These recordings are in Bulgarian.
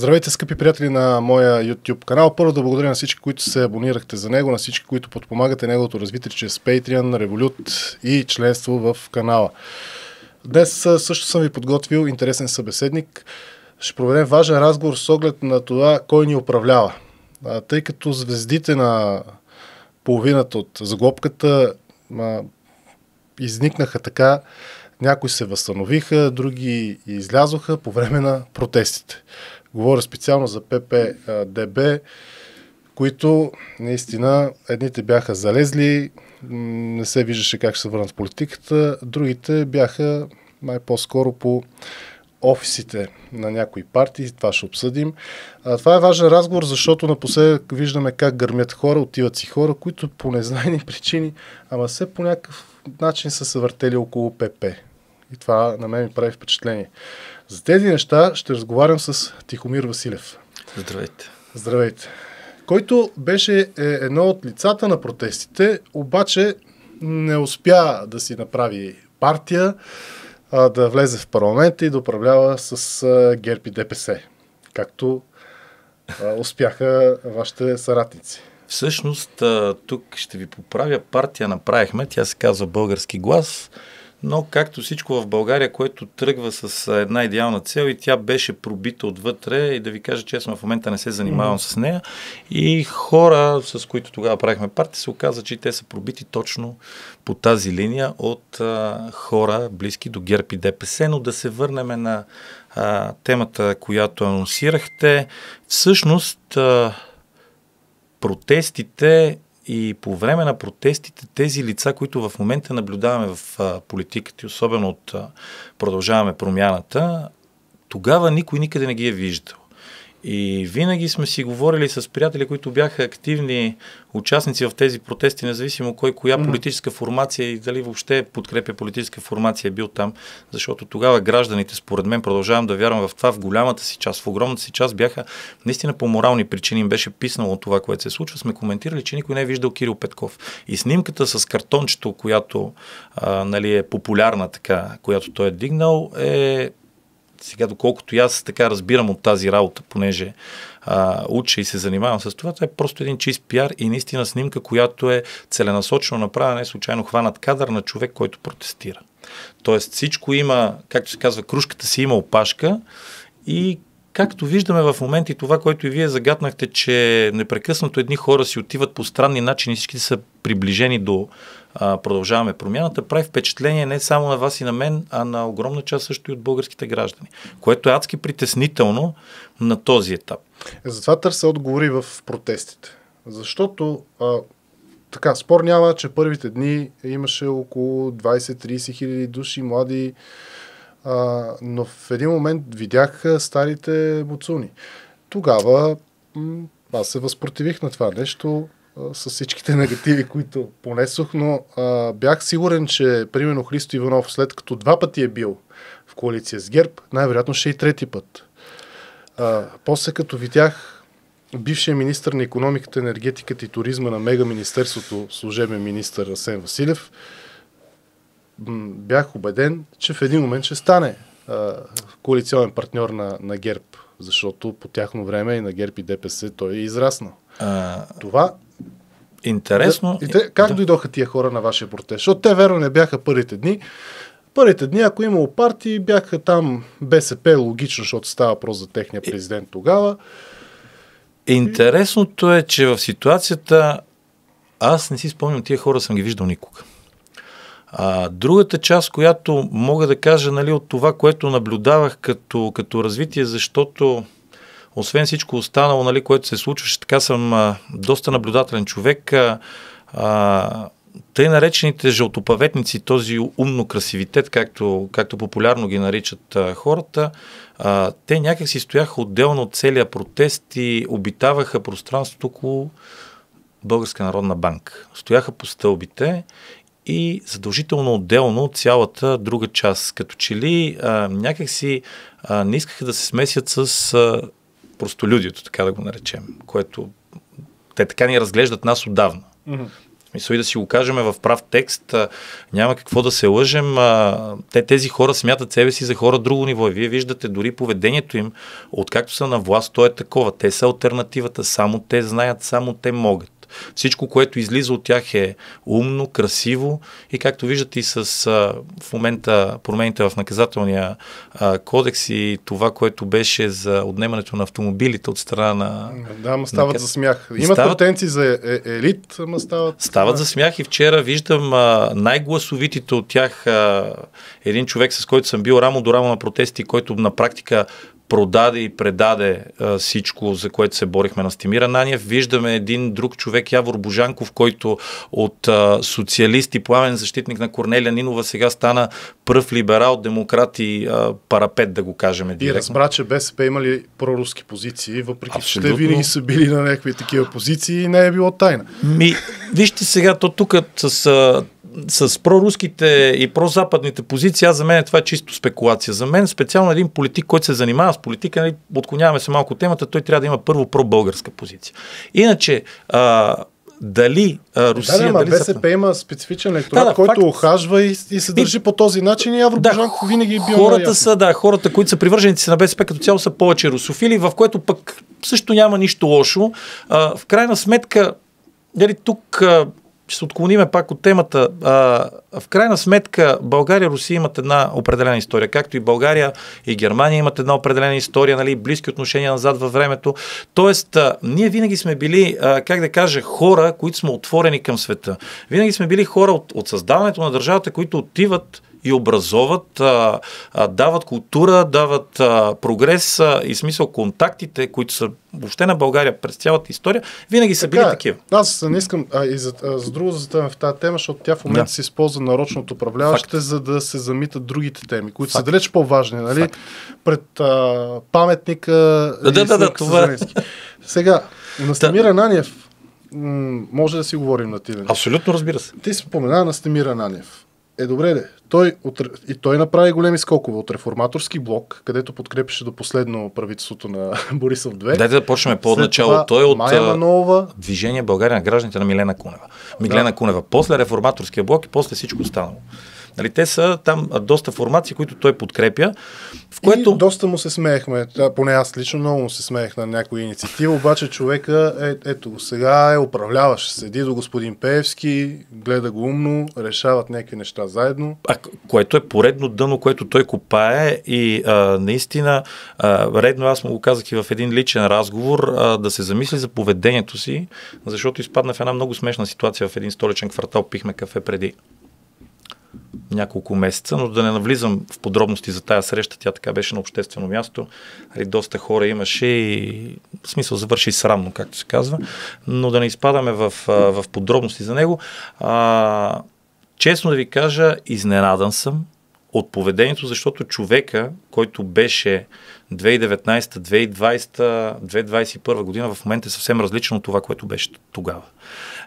Здравейте, скъпи приятели на моя YouTube канал. Първо да благодаря на всички, които се абонирахте за него, на всички, които подпомагате неговото развитие чрез Patreon, Revolut и членство в канала. Днес също съм ви подготвил интересен събеседник. Ще проведем важен разговор с оглед на това, кой ни управлява. Тъй като звездите на половината от заглобката изникнаха така, някои се възстановиха, други излязоха по време на протестите. Говоря специално за ПП-ДБ, които наистина едните бяха залезли, не се виждаше как ще се върнат в политиката, другите бяха май по-скоро по офисите на някои партии, това ще обсъдим. Това е важен разговор, защото напоследък виждаме как гърмят хора, отиват си хора, които по незнайни причини, ама все по някакъв начин са се въртели около ПП. И това на мен ми прави впечатление. За тези неща ще разговарям с Тихомир Василев. Здравейте. Здравейте. Който беше едно от лицата на протестите, обаче не успя да си направи партия, да влезе в парламента и да управлява с ГЕРБ и ДПС, както успяха вашите съратници. Всъщност, тук ще ви поправя, партия направихме, тя се казва Български глас, но както всичко в България, което тръгва с една идеална цел и тя беше пробита отвътре и да ви кажа честно, в момента не се занимавам с нея и хора, с които тогава правихме партия, се оказа, че те са пробити точно по тази линия от хора близки до ГЕРБ и ДПС, но да се върнем на темата, която анонсирахте. Всъщност, протестите и по време на протестите тези лица, които в момента наблюдаваме в политиката и особено от Продължаваме промяната, тогава никой никъде не ги е виждал. И винаги сме си говорили с приятели, които бяха активни участници в тези протести, независимо коя политическа формация и дали въобще подкрепя политическа формация е бил там, защото тогава гражданите, според мен, продължавам да вярвам в това, в голямата си част, в огромната си част бяха наистина по морални причини, им беше писнало това, което се случва. Сме коментирали, че никой не е виждал Кирил Петков. И снимката с картончето, която е популярна така, която той е дигнал, е сега, доколкото и аз така разбирам от тази работа, понеже уча и се занимавам с това, това е просто един чист пиар и наистина снимка, която е целенасочено направена, не случайно хванат кадър на човек, който протестира. Тоест всичко има, както се казва, кружката си има опашка и както виждаме в момента и това, което и вие загатнахте, че непрекъснато едни хора си отиват по странни начини, всички са приближени до Продължаваме промяната, прави впечатление не само на вас и на мен, а на огромна част също и от българските граждани, което е адски притеснително на този етап. Затова търся отговори в протестите. Защото спор няма, че първите дни имаше около 20-30 хиляди души млади, но в един момент видях старите муцуни. Тогава аз се възпротивих на това нещо с всичките негативи, които понесох, но бях сигурен, че примерно Христо Иванов, след като 2 пъти е бил в коалиция с ГЕРБ, най-вероятно ще и 3 път. После като видях бившия министър на икономиката, енергетиката и туризма на мега министерството, служебен министър Асен Василев, бях убеден, че в един момент ще стане коалиционен партньор на ГЕРБ, защото по тяхно време и на ГЕРБ и ДПС той е израснал. Това интересно. Как дойдоха тия хора на вашия протест? Защото те верно не бяха първите дни. Първите дни, ако имало партии, бяха там БСП, логично, защото става въпрос за техния президент тогава. Интересното е, че в ситуацията аз не си спомням, тия хора съм ги виждал никога. Другата част, която мога да кажа от това, което наблюдавах като развитие, защото освен всичко останало, което се случваше, така съм доста наблюдателен човек. Тъй наречените жълтопаветници, този умно красивитет, както популярно ги наричат хората, те някак си стояха отделно от целия протест и обитаваха пространството около Българска народна банка. Стояха по стълбите и задължително отделно от цялата друга част. Като че ли някак си не искаха да се смесят с простолюдието, така да го наречем, което те така ни разглеждат нас отдавна. Мисля и да си го кажем в прав текст, няма какво да се лъжем. Тези хора смятат себе си за хора друго ниво. Вие виждате дори поведението им, откакто са на власт, то е такова. Те са алтернативата, само те знаят, само те могат. Всичко, което излиза от тях е умно, красиво и както виждате и с в момента промените в наказателния кодекс и това, което беше за отнемането на автомобилите от страна на... Да, ма стават за смях. Имат претенции за елит, ма стават за смях и вчера виждам най-гласовитите от тях един човек, с който съм бил рамо до рамо на протести, който на практика продаде и предаде всичко, за което се борихме, Настимир Ананиев. Виждаме един друг човек, Явор Божанков, който от социалист и пламен защитник на Корнелия Нинова сега стана пръв либерал, демократ и парапет, да го кажем директно. И разбра, че БСП имали проруски позиции, въпреки че те винаги са били на някакви такива позиции и не е било тайна. Вижте сега, то тук с проруските и прозападните позиции, за мен това е чисто спекулация. За мен специално един политик, който се занимава с политика, отклоняваме се малко от темата, той трябва да има първо пробългарска позиция. Иначе, дали Русия... дали БСП има специфичен електорат, който ухажва и се държи по този начин и Явор Божанков винаги е бил хората, които са привърженици на БСП като цяло са повече русофили, в което пък също няма нищо лошо. В крайна сметка, тук... ще се отклониме пак от темата. В крайна сметка България и Русия имат една определена история, както и България и Германия имат една определена история, близки отношения назад във времето. Тоест, ние винаги сме били, хора, които сме отворени към света. Винаги сме били хора от създаването на държавата, които отиват и образоват, дават култура, дават прогрес и смисъл контактите, които са въобще на България през цялата история, винаги са били такива. Аз не искам за друго затъвам в тази тема, защото тя в момента се използва нарочно от управляващите, за да се замитат другите теми, които са далеч по-важни, пред паметника това. Сега, Настимир Ананиев, може да си говорим на ти. Абсолютно, разбира се. Ти спомена Настимир Ананиев. Добре, той направи големи скокове от реформаторски блок, където подкрепеше до последно правителството на Борисов 2. Дайте да почнем по-отначало. Той от Мая Манолова. Движение България на гражданите на Милена Кунева. Миглена Кунева. После реформаторския блок и после всичко останало. Те са там доста формации, които той подкрепя. В което... И доста му се смеехме. Поне аз лично много му се смеех на някои инициатива, обаче човека ето сега управляващ. Седи до господин Пеевски, гледа го умно, решават някакви неща заедно. Което е поредно дъно, което той копае и наистина редно, аз му го казах и в един личен разговор, да се замисли за поведението си, защото изпадна в една много смешна ситуация в един столичен квартал, пихме кафе преди няколко месеца, но да не навлизам в подробности за тая среща, тя така беше на обществено място. Доста хора имаше и в смисъл завърши срамно, както се казва, но да не изпадаме в подробности за него. Честно да ви кажа, изненадан съм от поведението, защото човека, който беше 2019, 2020, 2021 година, в момента е съвсем различно от това, което беше тогава.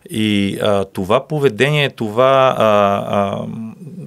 И това поведение,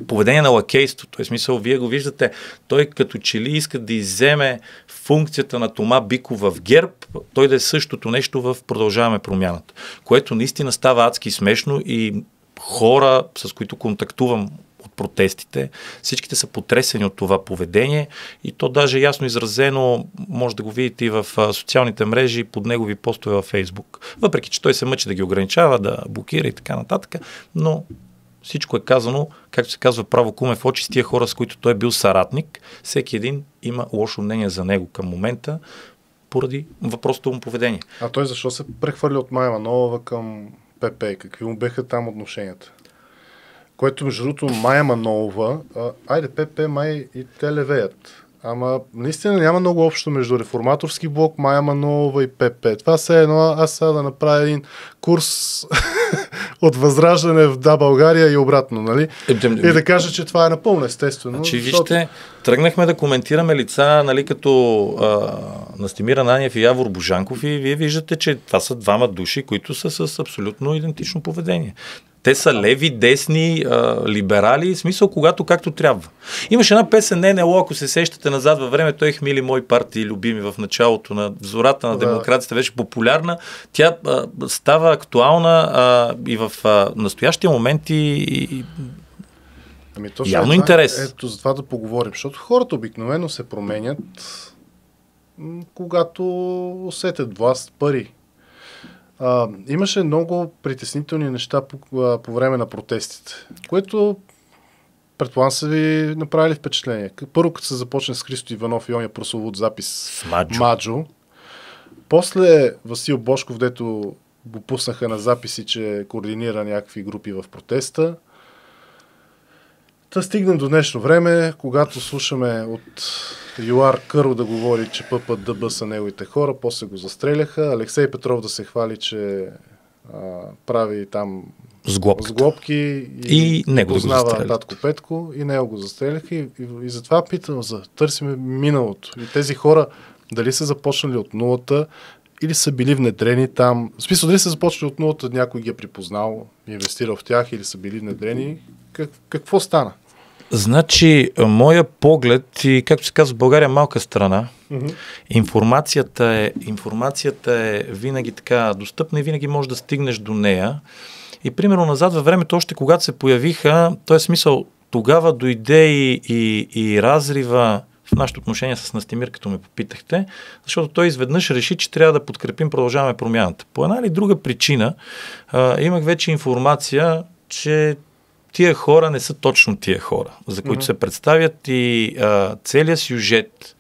поведение на лакейство, т.е. смисъл, вие го виждате, той като че ли иска да изземе функцията на Тома Биков в ГЕРБ, той да е същото нещо в Продължаваме промяната, което наистина става адски смешно и хора, с които контактувам от протестите, всичките са потресени от това поведение и то даже ясно изразено, може да го видите и в социалните мрежи, под негови постове във Фейсбук. Въпреки че той се мъчи да ги ограничава, да блокира и така нататък, но всичко е казано, както се казва, право куме в очи с тия хора, с които той е бил съратник. Всеки един има лошо мнение за него към момента, поради въпросното му поведение. А той защо се прехвърля от Мая Манолова към ПП? Какви му беха там отношенията? Което между другото Мая Манолова, ПП май и те левеят. Ама наистина няма много общо между реформаторски блок, Мая Манолова и ПП. Това се едно, аз сега да направя един курс от възраждане в Да, България и обратно, нали? И да кажа, че това е напълно естествено. Вижте, тръгнахме да коментираме лица, нали, като Настимир Ананиев и Явор Божанков и вие виждате, че това са двама души, които са с абсолютно идентично поведение. Те са леви, десни, либерали, в смисъл когато както трябва. Имаше една песен НЛО, ако се сещате назад във времето, мили мои партии, любими в началото на зората на демокрацията, беше популярна. Тя става актуална и в настоящия момент и явно интерес. Ето за това да поговорим, защото хората обикновено се променят, когато усетят власт, пари. Имаше много притеснителни неща по време на протестите, което предполагам са ви направили впечатление. Първо, като се започне с Христо Иванов и ония прословут запис Маджо. После Васил Божков, дето го пуснаха на записи, че координира някакви групи в протеста. Та стигнем до днешно време, когато слушаме от Юар Кърл да говори, че ППДБ са неговите хора, после го застреляха. Алексей Петров да се хвали, че прави там сглобки и него познава татко Петко и него го застреляха. И затова питам, търсиме миналото. И тези хора дали са започнали от нулата или са били внедрени там. В смисъл, дали са започнали от нулата, някой ги е припознал, инвестирал в тях или са били внедрени. Какво стана? Значи, моя поглед и, както се казва, в България е малка страна. Информацията е винаги така достъпна и винаги можеш да стигнеш до нея. И примерно назад във времето, още когато се появиха, т.е. смисъл, тогава дойде и разрива в нашето отношение с Настимир, като ме попитахте, защото той изведнъж реши, че трябва да подкрепим Продължаваме промяната. По една или друга причина имах вече информация, че тия хора не са точно тия хора, за които се представят и целият сюжет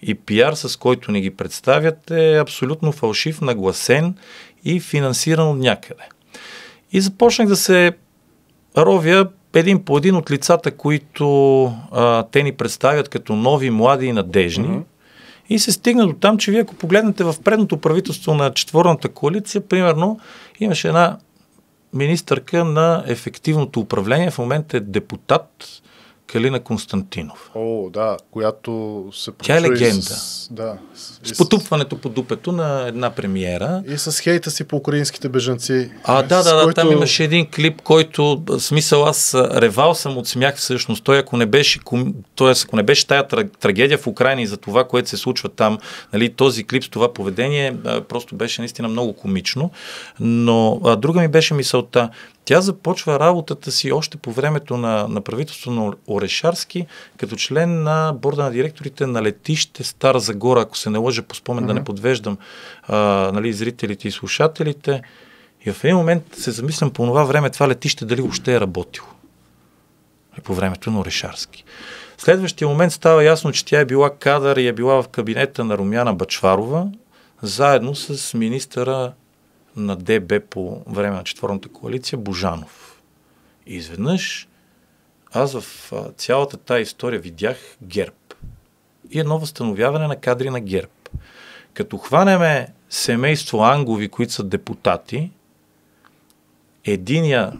и пиар, с който ни ги представят, е абсолютно фалшив, нагласен и финансиран от някъде. И започнах да се ровя един по един от лицата, които те ни представят като нови, млади и надежни. И се стигна до там, че вие ако погледнете в предното правителство на четворната коалиция, примерно имаше една министърка на ефективното управление, в момента е депутат Калина Константинов. О, да, която се тя е легенда. С потупването по дупето на една премиера. И с хейта си по украинските бежанци. Да, там имаше един клип, който, смисъл, аз ревал съм от смях всъщност. Той, ако не беше тая трагедия в Украйна и за това, което се случва там, нали, този клип с това поведение, просто беше наистина много комично. Но друга ми беше мисълта. Тя започва работата си още по времето на правителството на Орешарски, като член на борда на директорите на летище Стара Загора, ако се не лъжа по спомен, да не подвеждам нали, зрителите и слушателите. И в един момент се замислям по това време, това летище дали въобще е работило. И по времето на Орешарски. В следващия момент става ясно, че тя е била кадър и е била в кабинета на Румяна Бъчварова, заедно с министъра на ДБ по време на четвърната коалиция Божанов. И изведнъж аз в цялата тая история видях ГЕРБ. И едно възстановяване на кадри на ГЕРБ. Като хванеме семейство Ангови, които са депутати, единия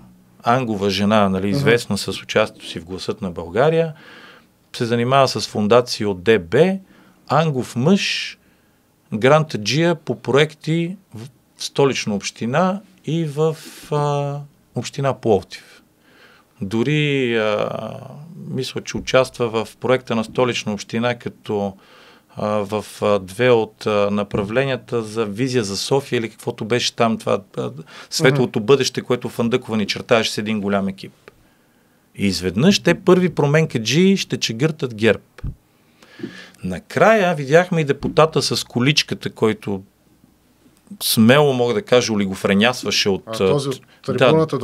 Ангова жена, нали, известна с участието си в Гласът на България, се занимава с фондации от ДБ, Ангов мъж, грантаджия по проекти в Столична община и в община Пловдив. Дори мисля, че участва в проекта на Столична община, като в две от направленията за визия за София или каквото беше там, това светлото бъдеще, което Фандъкова ни чертаеше с един голям екип. И изведнъж те първи променкаджии ще чегъртат ГЕРБ. Накрая видяхме и депутата с количката, който смело мога да кажа, олигофренясваше от трибуната,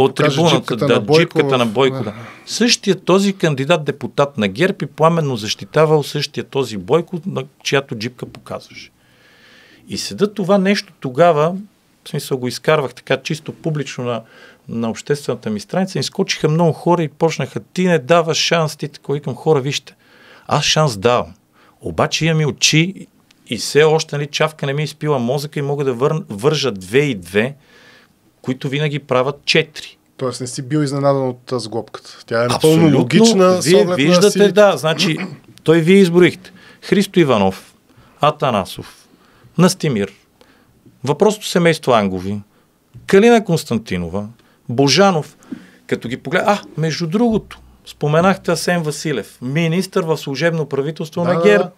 джипката на Бойко. Същия този кандидат депутат на ГЕРБ и пламенно защитавал същия този Бойко, на чиято джипка показваше. И седа това нещо тогава, в смисъл го изкарвах така чисто публично на обществената ми страница, изкочиха много хора и почнаха: ти не даваш шанс, ти такова. Викам: хора, вижте, аз шанс давам. Обаче имам и очи и все още, нали, чавка не ми изпила мозъка и мога да вържа 2 и 2, които винаги правят 4. Тоест не си бил изненадан от сглобката. Тя е напълно логична. Вие виждате, да, значи той вие изброихте. Христо Иванов, Атанасов, Настимир, въпросното семейство Ангови, Калина Константинова, Божанов, като ги погледа, между другото, споменахте Асен Василев, министър в служебно правителство на ГЕРБ.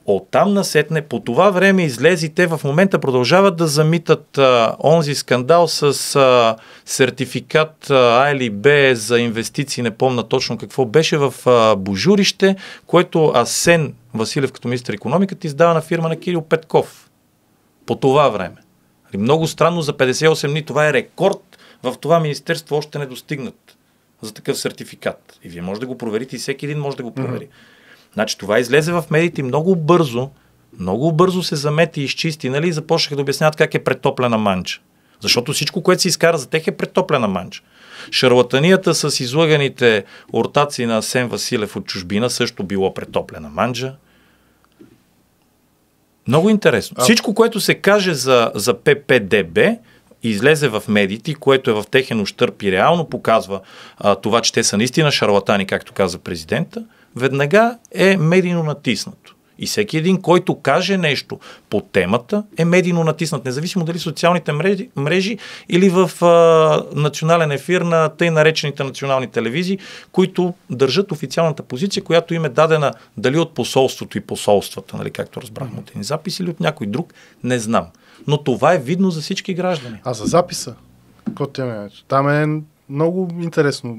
Оттам насетне, по това време излезите, в момента продължават да замитат онзи скандал с сертификат А или Б за инвестиции, не помня точно какво беше, в Божурище, което Асен Василев като министър икономиката издава на фирма на Кирил Петков. По това време. Много странно, за 58 дни това е рекорд, в това министерство още не достигнат за такъв сертификат. И вие може да го проверите и всеки един може да го провери. Значи това излезе в медиите много бързо се замети и изчисти, нали, и започнаха да обясняват как е претоплена манча. Защото всичко, което се изкара за тях е претоплена манча. Шарлатанията с излъганите ортации на Асен Василев от чужбина също било претоплена манча. Много интересно. Всичко, което се каже за ППДБ, излезе в медиите, което е в техен ущърб и реално показва това, че те са наистина шарлатани, както каза президента, веднага е медийно натиснато. И всеки един, който каже нещо по темата, е медийно натиснат, независимо дали социалните мрежи или в национален ефир на тъй наречените национални телевизии, които държат официалната позиция, която им е дадена дали от посолството и посолствата, нали, както разбрахме от един запис, или от някой друг, не знам. Но това е видно за всички граждани. А за записа? Там е много интересно.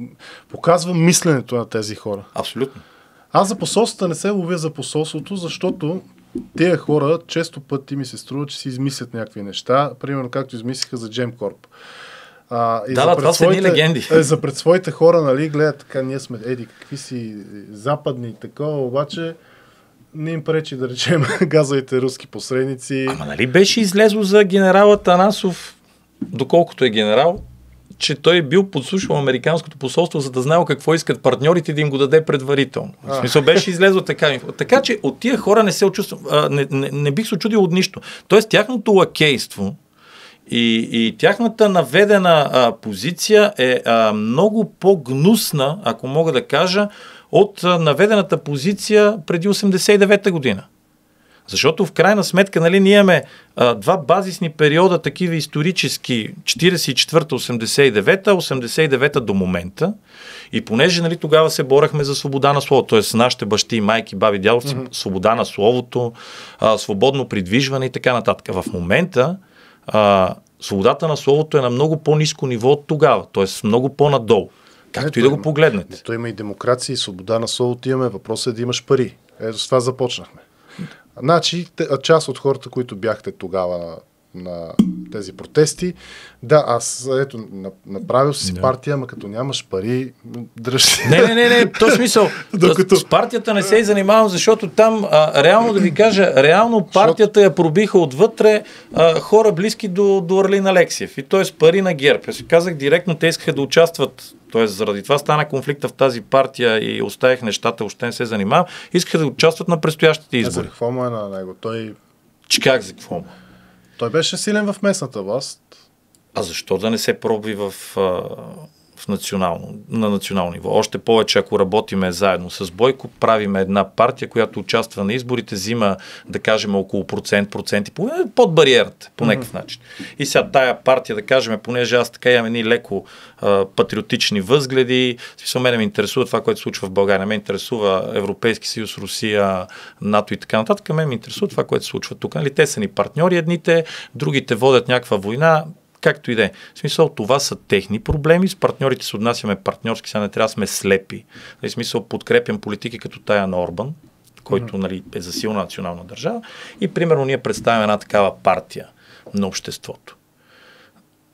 Показва мисленето на тези хора. Абсолютно. Аз за посолствата не се ловя за посолството, защото тези хора често пъти ми се струва, че си измислят някакви неща. Примерно както измислиха за Gemcorp. Това са едни легенди. За пред своите хора, нали, гледат така, ние сме, какви си западни, такова, обаче не им пречи да речем газовите руски посредници. Ама нали беше излезло за генерала Танасов, доколкото е генерал, че той бил подслушал американското посолство, за да знае какво искат партньорите, да им го даде предварително. В смисъл беше излезло така. Така че от тия хора не се очувствам, не бих се очудил от нищо. Тоест тяхното лакейство и тяхната наведена позиция е много по-гнусна, ако мога да кажа, от наведената позиция преди 89-та година. Защото в крайна сметка, нали, ние имаме два базисни периода, такива исторически, 44-та, 89-та, 89-та до момента. И понеже, нали, тогава се борахме за свобода на словото, т.е. нашите бащи, майки, баби, дядовци, свобода на словото, свободно придвижване и така нататък. В момента свободата на словото е на много по-ниско ниво от тогава, т.е. много по-надолу. Както и да го погледнете. То има и демокрация, и свобода на словото имаме. Въпросът е да имаш пари. Ето с това започнахме. Значи, част от хората, които бяхте тогава на тези протести, аз направил си партия, ама като нямаш пари, дръж. Не, то смисъл. С партията не се и занимавам, защото там, реално да ви кажа, реално партията я пробиха отвътре хора близки до Орлин Алексиев. И т.е. пари на ГЕРБ. Аз ви казах директно, те искаха да участват. Т.е. заради това стана конфликта в тази партия и оставих нещата, още не се занимавам. Искаха да участват на предстоящите избори. За какво му е на него? Как за какво му? Той беше силен в местната власт. А защо да не се проби на национално ниво? Още повече, ако работиме заедно с Бойко, правиме една партия, която участва на изборите, взима, да кажем, около процент и половина, под бариерата, по някакъв начин. И сега тая партия, да кажем, понеже аз така имам едни леко патриотични възгледи, смисъл мене ме интересува това, което се случва в България, ме интересува Европейски съюз, Русия, НАТО и така нататък, ме интересува това, което се случва тук. Нали? Те са ни партньори едните, другите водят някаква война. Както и да е. В смисъл, това са техни проблеми. С партньорите се отнасяме партньорски, сега не трябва да сме слепи. В смисъл, подкрепям политики като тая на Орбан, който, нали, е за силна национална държава. И примерно ние представяме една такава партия на обществото.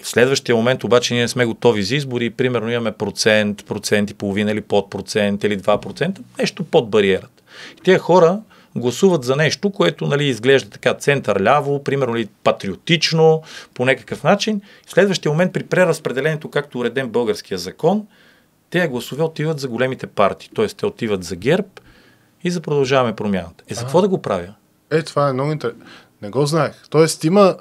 В следващия момент обаче ние не сме готови за избори и примерно имаме процент и половина или под процент или 2%, нещо под бариерата. И тези хора гласуват за нещо, което, нали, изглежда така център-ляво, примерно ли, патриотично, по някакъв начин. В следващия момент при преразпределението, както уреден българския закон, тези гласове отиват за големите партии. Т.е. те отиват за ГЕРБ и за Продължаваме промяната. За какво да го правя? Това е много интересно. Не го знаех. Тоест има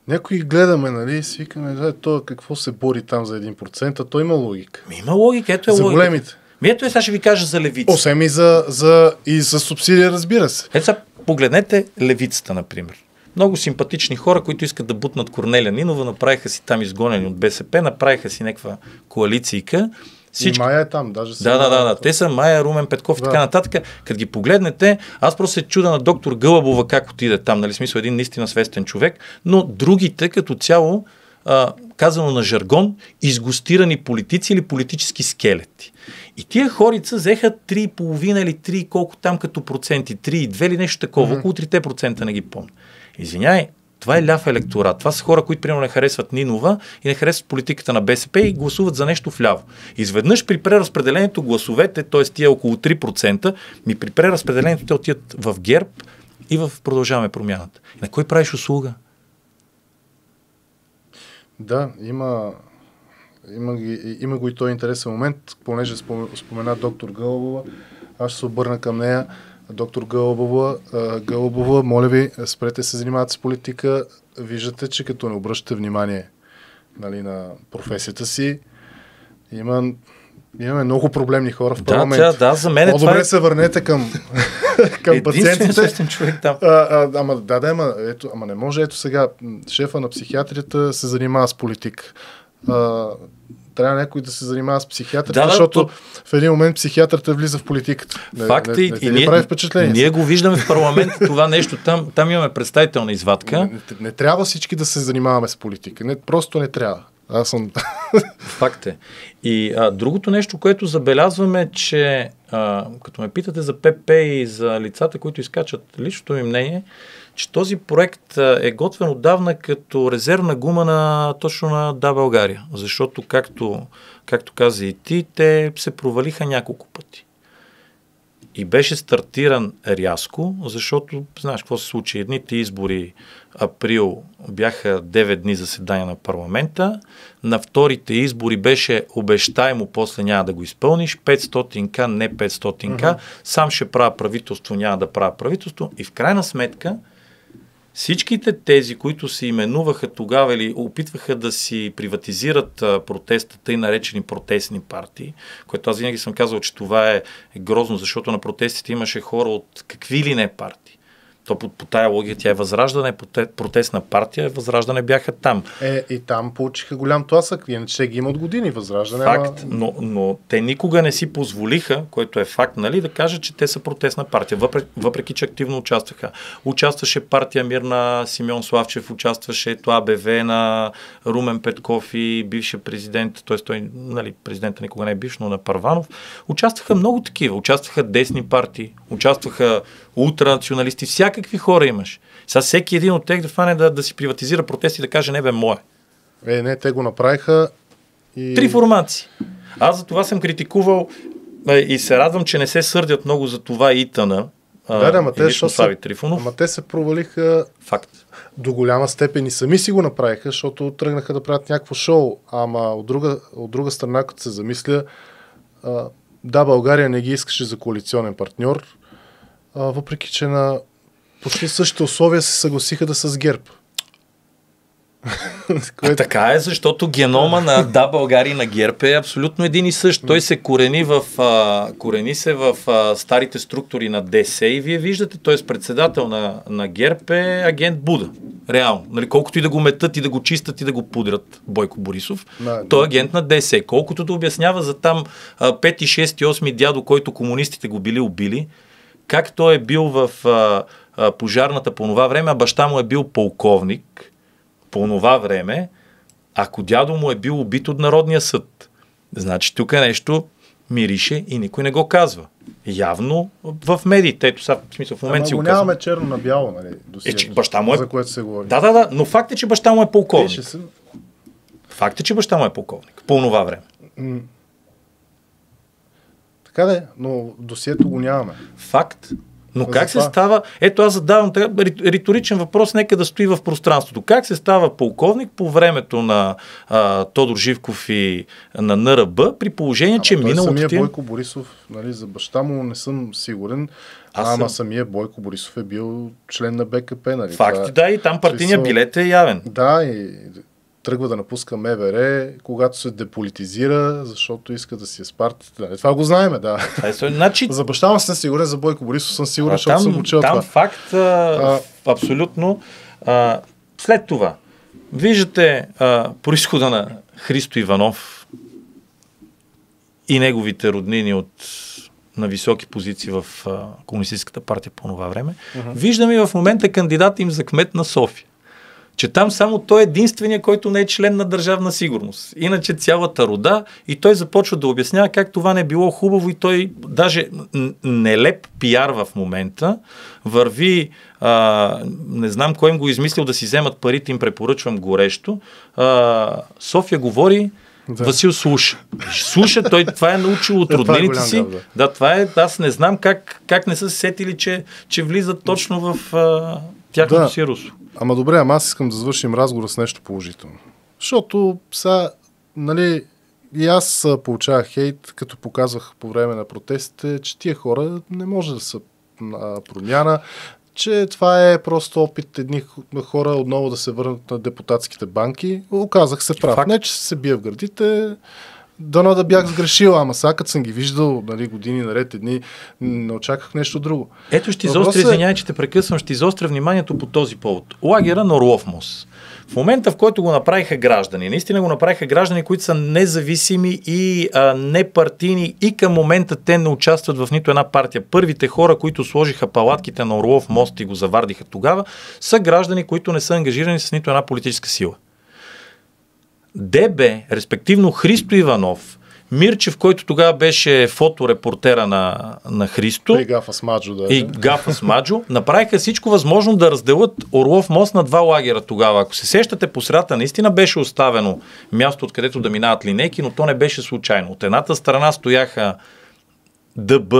някои гледаме, нали, свикаме, това какво се бори там за 1%, а то има логика. Има логика, ето е за логика. Големите. Ето сега ще ви кажа за левицата. Освен и за субсидия, разбира се. Ето сега погледнете левицата, например. много симпатични хора, които искат да бутнат Корнелия Нинова, направиха си там изгонени от БСП, направиха си някаква коалицийка. И Майя е там, даже Да. Те са Майя, Румен Петков и така нататък. Като ги погледнете, аз просто се чуда на доктор Гълъбова как отиде там, нали, смисъл един наистина свестен човек, но другите като цяло, казано на жаргон, изгостирани политици или политически скелети. И тия хорица взеха 3,5 или 3, колко там като проценти, 3,2 или нещо такова, около 3% не ги помня. Извиняй, това е ляв електорат. Това са хора, които примерно не харесват Нинова и не харесват политиката на БСП и гласуват за нещо вляво. Изведнъж при преразпределението гласовете, т.е. тия около 3%, при преразпределението те отиват в ГЕРБ и в Продължаваме промяната. И на кой правиш услуга? Да, има го и този интересен момент, понеже спомена доктор Гълъбова, аз ще се обърна към нея. Доктор Гълъбова, моля ви, спрете се занимавате с политика. Виждате, че като не обръщате внимание, нали, на професията си, имаме много проблемни хора в парламент. Да, за мен по-добре това се върнете към пациентите. Човек там. Ама не може. Ето сега, шефа на психиатрията се занимава с политика. Трябва някой да се занимава с психиатрията, защото в един момент психиатрата влиза в политиката. Факт е, и прави впечатление. Ние го виждаме в парламента това нещо. Там имаме представителна извадка. Не трябва всички да се занимаваме с политика. Просто не трябва. Аз съм... Факт е. И другото нещо, което забелязваме, че като ме питате за ПП и за лицата, които изкачат личното ми мнение, че този проект е готвен отдавна като резервна гума точно на Да, България. Защото, както каза и ти, те се провалиха няколко пъти. И беше стартиран рязко, защото, знаеш какво се случи, едните избори април бяха 9 дни заседания на парламента, на вторите избори беше обещаемо, после няма да го изпълниш, 500к, не 500к, сам ще правя правителство, няма да правя правителство и в крайна сметка всичките тези, които се именуваха тогава или опитваха да си приватизират протеста, тъй наречени протестни партии, което аз винаги съм казал, че това е грозно, защото на протестите имаше хора от какви ли не партии. То по тая логика тя е Възраждане, протестна партия, Възраждане бяха там. И там получиха голям тласък, иначе ги има от години Възраждане. Факт, но те никога не си позволиха, което е факт, нали, да кажат, че те са протестна партия, въпреки че активно участваха. Участваше партия Мир на Симеон Славчев, участваше АБВ на Румен Петков и бившия президент, т.е. той, нали, президента никога не е бивш, но на Първанов. Участваха много такива, участваха десни партии, участваха ултранационалисти, всякакви хора имаш. Сега всеки един от тях да фане да си приватизира протести и да каже не бе мое. Не, те го направиха и... 3 формации. Аз за това съм критикувал и се радвам, че не се сърдят много за това ИТАНА. Ама те се провалиха. Факт. До голяма степен и сами си го направиха, защото тръгнаха да правят някакво шоу. Ама от друга страна, като се замисля, Да, България не ги искаше за коалиционен партньор, въпреки че на почти същите условия се съгласиха да са с ГЕРБ. Така е, защото генома на Да, България и на ГЕРБ е абсолютно един и същ. Той се корени се в старите структури на ДС и вие виждате, т.е. председател на ГЕРБ е агент Буда. Реално. Нали, колкото и да го метат и да го чистят и да го пудрят Бойко Борисов, той е агент на ДС. Колкото да обяснява за там 5, 6, 8 дядо, който комунистите го били убили, как той е бил в пожарната по това време, а баща му е бил полковник по това време, ако дядо му е бил убит от Народния съд. Значи тук нещо мирише и никой не го казва. Явно в медиите. Ето сега, в смисъл, в момента си го казвам. нямаме черно на бяло, нали? Баща му е... За което се говори. Да, но факт е, че баща му е полковник. Факт е, че баща му е полковник. По това време. Така да е, но досието го нямаме. Факт. Но как се става... Ето аз задавам риторичен въпрос, нека да стои в пространството. Как се става полковник по времето на Тодор Живков и на НРБ, при положение, че миналото самия Бойко Борисов, нали, за баща му не съм сигурен, самия Бойко Борисов е бил член на БКП. Нали? Факт, да, и там партийният билет е явен. Да, и тръгва да напуска МВР, когато се деполитизира, защото иска да си е с партията. Да, това го знаем, да. Значи... За баща му съм сигурен, за Бойко Борисов съм сигурен, защото съм учил това. Там факт, абсолютно. След това, виждате произхода на Христо Иванов и неговите роднини на високи позиции в Комунистическата партия по това време. Виждаме и в момента кандидат им за кмет на София. Че там само той е единствения, който не е член на Държавна сигурност. Иначе цялата рода, и той започва да обяснява как това не било хубаво и той даже нелеп пиар в момента върви, не знам кой им го измислил да си вземат парите, им препоръчвам горещо. София говори, да. Васил слуша. Слуша, той това е научил от роднините си. Да, това е, аз не знам как не са се сетили, че влизат точно в тяхното си русло. Ама добре, аз искам да завършим разговора с нещо положително. Защото сега, нали, и аз получавах хейт, като показвах по време на протестите, че тия хора не може да са промяна, че това е просто опит едни хора отново да се върнат на депутатските банки. Оказах се прав. Не, че се бия в гърдите, дано да бях сгрешил, ама сега като съм ги виждал, нали, години наред, едни, не очаквах нещо друго. Ето ще изостря, извинявай, че те прекъсвам, ще изостря вниманието по този повод. Лагера на Орлов мост. В момента, в който го направиха граждани, наистина го направиха граждани, които са независими и непартийни, и към момента те не участват в нито една партия. Първите хора, които сложиха палатките на Орлов мост и го завардиха тогава, са граждани, които не са ангажирани с нито една политическа сила. ДБ, респективно Христо Иванов, Мирчев, който тогава беше фоторепортера на Христо и Гафа с Маджо, направиха всичко възможно да разделят Орлов мост на два лагера тогава. Ако се сещате, по средата наистина беше оставено място, откъдето да минават линейки, но то не беше случайно. От едната страна стояха ДБ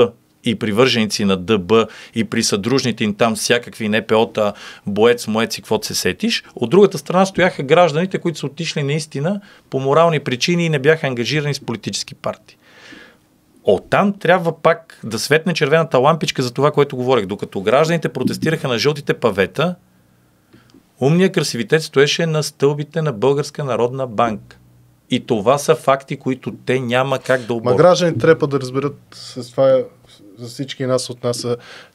и привърженици на ДБ и при съдружните им там всякакви НПО-та, боец, моец и каквото се сетиш. От другата страна стояха гражданите, които са отишли наистина по морални причини и не бяха ангажирани с политически партии. Оттам трябва пак да светне червената лампичка за това, което говорих. Докато гражданите протестираха на жълтите павета, умният красивитет стоеше на стълбите на Българска народна банка. И това са факти, които те няма как да оборят. Гражданите трябва да разберат с това за всички нас от нас,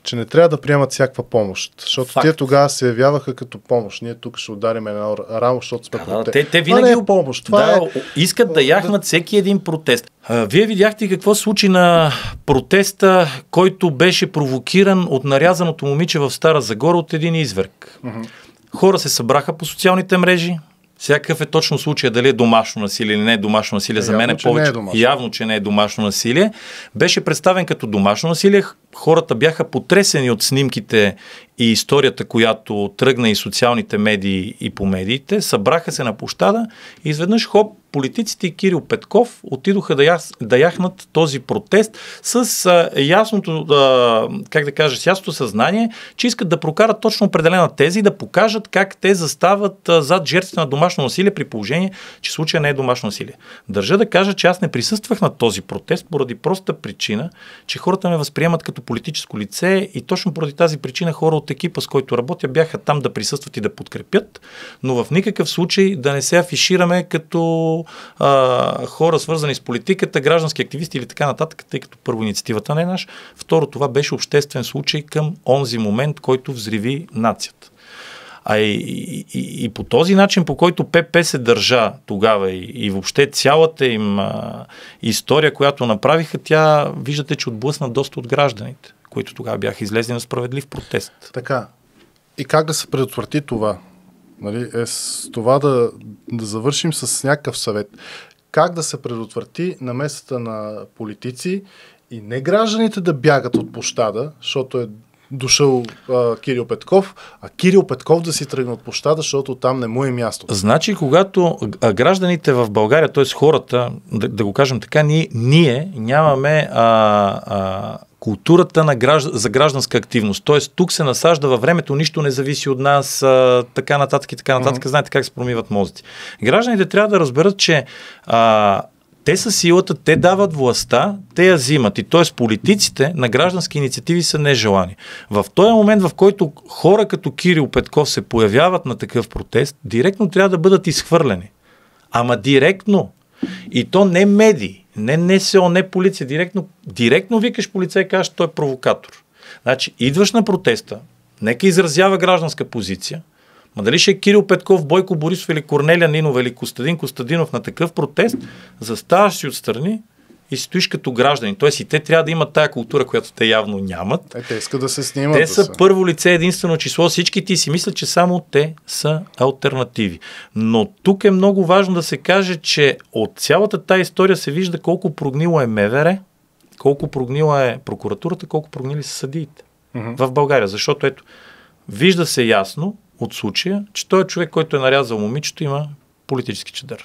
че не трябва да приемат всякаква помощ. Защото те тогава се явяваха като помощ. Ние тук ще ударим една рамо, защото сме протест. Те винаги не е помощ. Това искат да яхнат всеки един протест. Вие видяхте какво случи на протеста, който беше провокиран от нарязаното момиче в Стара Загора от един изверг. Хора се събраха по социалните мрежи. Всякакъв е точно случай, дали е домашно насилие или не е домашно насилие. За мен е повече. Явно, че не е домашно насилие. Беше представен като домашно насилие. Хората бяха потресени от снимките и историята, която тръгна и социалните медии и по медиите. Събраха се на площада и изведнъж политиците и Кирил Петков отидоха да яхнат този протест с ясното, с ясното съзнание, че искат да прокарат точно определена теза и да покажат как те застават зад жертвите на домашно насилие при положение, че случая не е домашно насилие. Държа да кажа, че аз не присъствах на този протест поради проста причина, че хората ме възприемат като политическо лице и точно поради тази причина хора от екипа, с който работя, бяха там да присъстват и да подкрепят, но в никакъв случай да не се афишираме като хора свързани с политиката, граждански активисти или така нататък, тъй като първо инициативата не е наш, второ това беше обществен случай към онзи момент, който взриви нацията. И по този начин, по който ПП се държа тогава и въобще цялата им история, която направиха, тя виждате, че отблъсна доста от гражданите, които тогава бяха излезли на справедлив протест. Така. И как да се предотврати това? Нали, с това да завършим с някакъв съвет. Как да се предотврати намесата на политици и не гражданите да бягат от площада, защото е дошъл Кирил Петков, а Кирил Петков да си тръгне от площада, защото там не му е място. Значи, когато гражданите в България, т.е. хората, да го кажем така, ние нямаме културата за гражданска активност. Т.е. тук се насажда във времето, нищо не зависи от нас, така нататък и така нататък. Знаете как се промиват мозъци. Гражданите трябва да разберат, че те са силата, те дават властта, те я взимат. И т.е. политиците на граждански инициативи са нежелани. В този момент, в който хора като Кирил Петков се появяват на такъв протест, директно трябва да бъдат изхвърлени. Ама директно. И то не медии, не НСО, не полиция. Директно викаш полицай и кажеш, той е провокатор. Значи, идваш на протеста, нека изразява гражданска позиция, Ма дали ще е Кирил Петков, Бойко Борисов или Корнелия Нинова или Костадин Костадинов на такъв протест, заставаш си отстрани и стоиш като граждани. Тоест и те трябва да имат тая култура, която те явно нямат. Те искат да се снимат. Те са първо лице, единствено число. Всички ти си мислят, че само те са алтернативи. Но тук е много важно да се каже, че от цялата тая история се вижда колко прогнило е МВР, колко прогнила е прокуратурата, колко прогнили са съдиите в България. Защото ето, вижда се ясно от случая, че той човек, който е нарязал момичето, има политически чадър.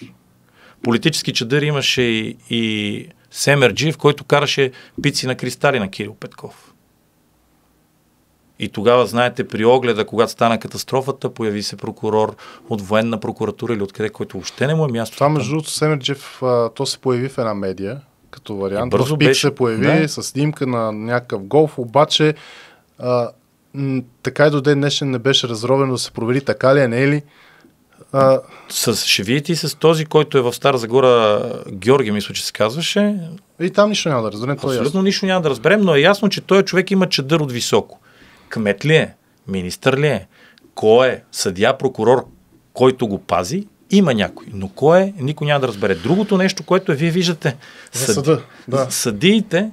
Политически чадър имаше и Семерджиев, който караше пици на кристали на Кирил Петков. И тогава, знаете, при огледа, когато стана катастрофата, появи се прокурор от военна прокуратура или откъде, който въобще не му е място. Това, между другото, Семерджиев, то се появи в една медия, като вариант. Бързо в ПИК беше, се появи да, с снимка на някакъв голф, обаче така и до ден днешен не беше разровено да се провери така ли е, не е ли. Ще видите и с този, който е в Стара Загора, Георги, мисля, че се казваше. И там нищо няма да разберем. Абсолютно нищо няма да разберем, но е ясно, че този човек има чадър от високо. Кмет ли е? Министър ли е? Кой е? Съдия, прокурор, който го пази? Има някой. Но кой е? Никой няма да разбере. Другото нещо, което вие виждате, съда, да. Съдиите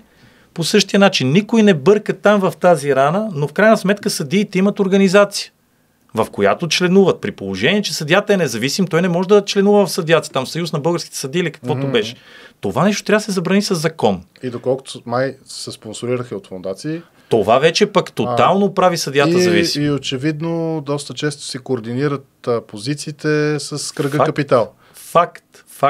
по същия начин. Никой не бърка там в тази рана, но в крайна сметка съдиите имат организация, в която членуват. При положение, че съдията е независим, той не може да членува в съдията. Там Съюз на българските съдии или каквото беше. Това нещо трябва да се забрани с закон. И доколкото май се спонсорираха от фондации, това вече пък тотално прави съдията зависим. И очевидно доста често се координират позициите с кръга капитал. Факт.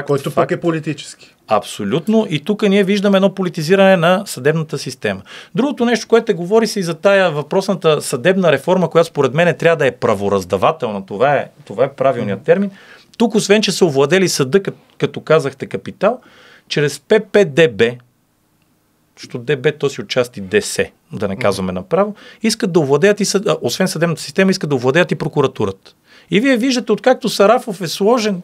Който пък е политически. Абсолютно. И тук ние виждаме едно политизиране на съдебната система. Другото нещо, което говори се и за тая въпросната съдебна реформа, която според мен трябва да е правораздавателна. Това е правилният термин. Тук, освен че са овладели съда, като казахте капитал, чрез ППДБ, защото ДБ то си отчасти ДС, да не казваме направо, искат да овладеят и освен съдебната система, искат да овладеят и прокуратурата. И вие виждате, откакто Сарафов е сложен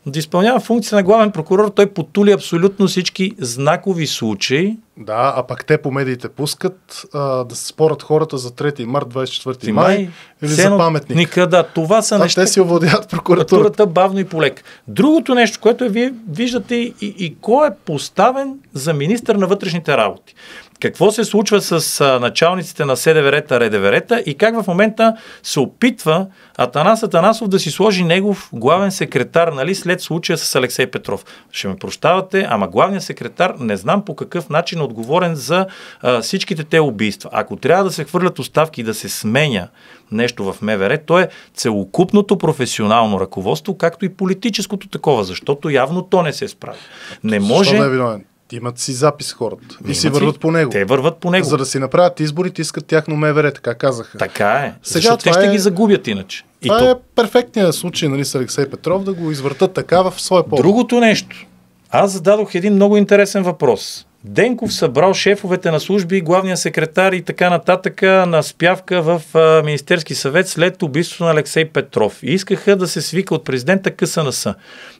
да изпълнява функция на главен прокурор, той потули абсолютно всички знакови случаи. Да, а пък те по медиите пускат да се спорят хората за 3 март, 24 май или за паметник. Да, това са неща. Те си овладяват прокуратурата бавно и полека. Другото нещо, което вие виждате и кой е поставен за министър на вътрешните работи. Какво се случва с началниците на СДВР-та, РДВР-та и как в момента се опитва Атанас Атанасов да си сложи негов главен секретар, нали, след случая с Алексей Петров. Ще ме прощавате, ама главният секретар не знам по какъв начин е отговорен за всичките те убийства. Ако трябва да се хвърлят оставки и да се сменя нещо в МВР, то е целокупното професионално ръководство, както и политическото такова, защото явно то не се справи. Не може... Защо да е виновен? Имат си запис хората и си върват по него. Те върват по него. За да си направят изборите, искат тяхно МВР, така казаха. Така е. Сега те ще ги загубят иначе. Това е перфектният случай, нали, с Алексей Петров да го извъртат така в своя поле. Другото нещо. Аз зададох един много интересен въпрос. Денков събрал шефовете на служби, главния секретар и така нататък на спявка в Министерски съвет след убийството на Алексей Петров. И искаха да се свика от президента КСНС.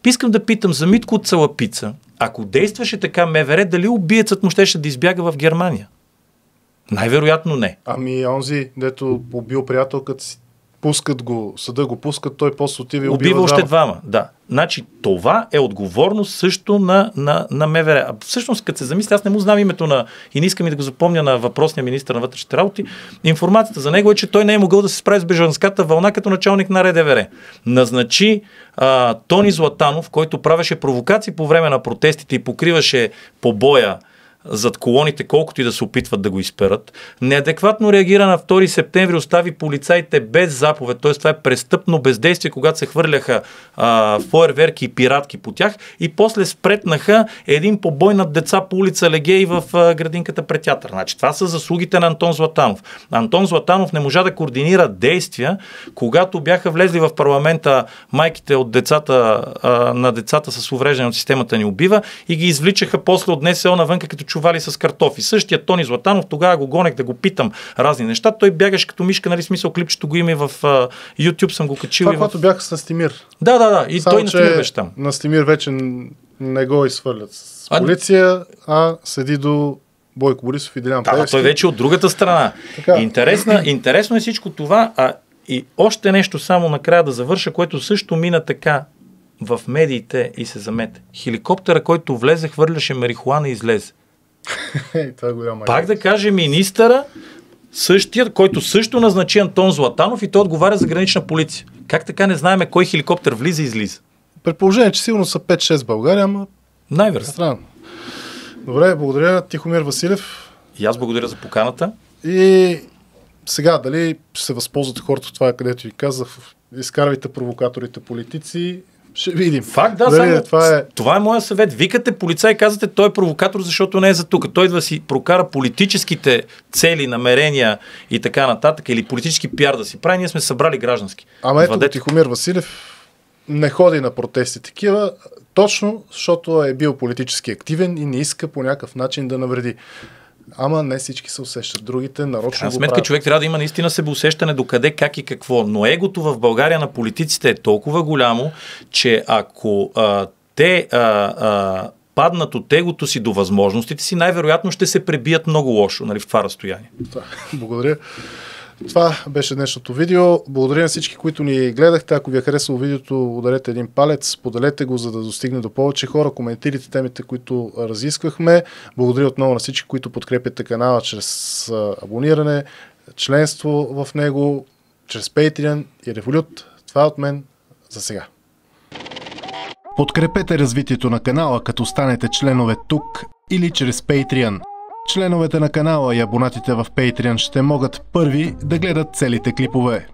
Искам да питам за Митко от Цалапица. Ако действаше така МВР, дали убиецът му щеше да избяга в Германия? Най-вероятно не. Ами онзи, дето убил приятелката си, пускат го, съда го пускат, той после отива и убива още двама. Да. Значи това е отговорност също на МВР. А всъщност, като се замисля, аз не му знам името и не искам и да го запомня на въпросния министър на вътрешните работи. Информацията за него е, че той не е могъл да се справи с бежанската вълна като началник на РДВР. Назначи Тони Златанов, който правеше провокации по време на протестите и покриваше побоя зад колоните, колкото и да се опитват да го изперат. Неадекватно реагира на 2 септември, остави полицаите без заповед, т.е. това е престъпно бездействие, когато се хвърляха фойерверки и пиратки по тях и после спретнаха един побой над деца по улица Легей в градинката пред театър. Значи, това са заслугите на Антон Златанов. Антон Златанов не можа да координира действия, когато бяха влезли в парламента майките от децата, на децата с увреждане от системата ни убива и ги извличаха после от НСО навънка като чували с картофи. Същия Тони Златанов, тогава го гонех да го питам разни неща. Той бягаше като мишка, нали, смисъл, клипчето го има и в YouTube съм го качил. Това, когато бяха с Настимир. Да. И той Настимир беше там. Настимир вече не го изхвърлят с полиция, седи до Бойко Борисов и Делян Пеевски. Той вече от другата страна. Интересно е всичко това. И още нещо само накрая да завърша, което също мина така в медиите и се замете. Хеликоптера, който влезе, хвърляше марихуана и излезе. Това е голяма. Пак да каже министъра, същият, който също назначи Антон Златанов и той отговаря за гранична полиция. Как така не знаеме кой хеликоптер влиза и излиза? Предположение, че сигурно са 5-6 в България, ама най-вероятно. Странно. Добре, благодаря Тихомир Василев. И аз благодаря за поканата. И сега, дали ще се възползват хората от това, където ви казах, изкарвайте провокаторите политици, ще видим. Факт, да, дали, само, това е моя съвет. Викате полицай и казвате, той е провокатор, защото не е за тук. Той да си прокара политическите цели, намерения и така нататък, или политически пиар да си прави, ние сме събрали граждански. Ама ето Тихомир Василев не ходи на протести такива, точно защото е бил политически активен и не иска по някакъв начин да навреди. Ама не всички се усещат. Другите нарочно го сметка, правят. човек трябва да има наистина себеусещане до къде, как и какво. Но егото в България на политиците е толкова голямо, че ако те паднат от егото си до възможностите си, най-вероятно ще се пребият много лошо, нали, в това разстояние. Благодаря. Това беше днешното видео. Благодаря на всички, които ни гледахте. Ако ви е харесало видеото, ударете един палец, споделете го, за да достигне до повече хора, коментирайте темите, които разисквахме. Благодаря отново на всички, които подкрепяте канала чрез абониране, членство в него, чрез Patreon и Revolut. Това е от мен за сега. Подкрепете развитието на канала, като станете членове тук или чрез Patreon. Членовете на канала и абонатите в Patreon ще могат първи да гледат целите клипове.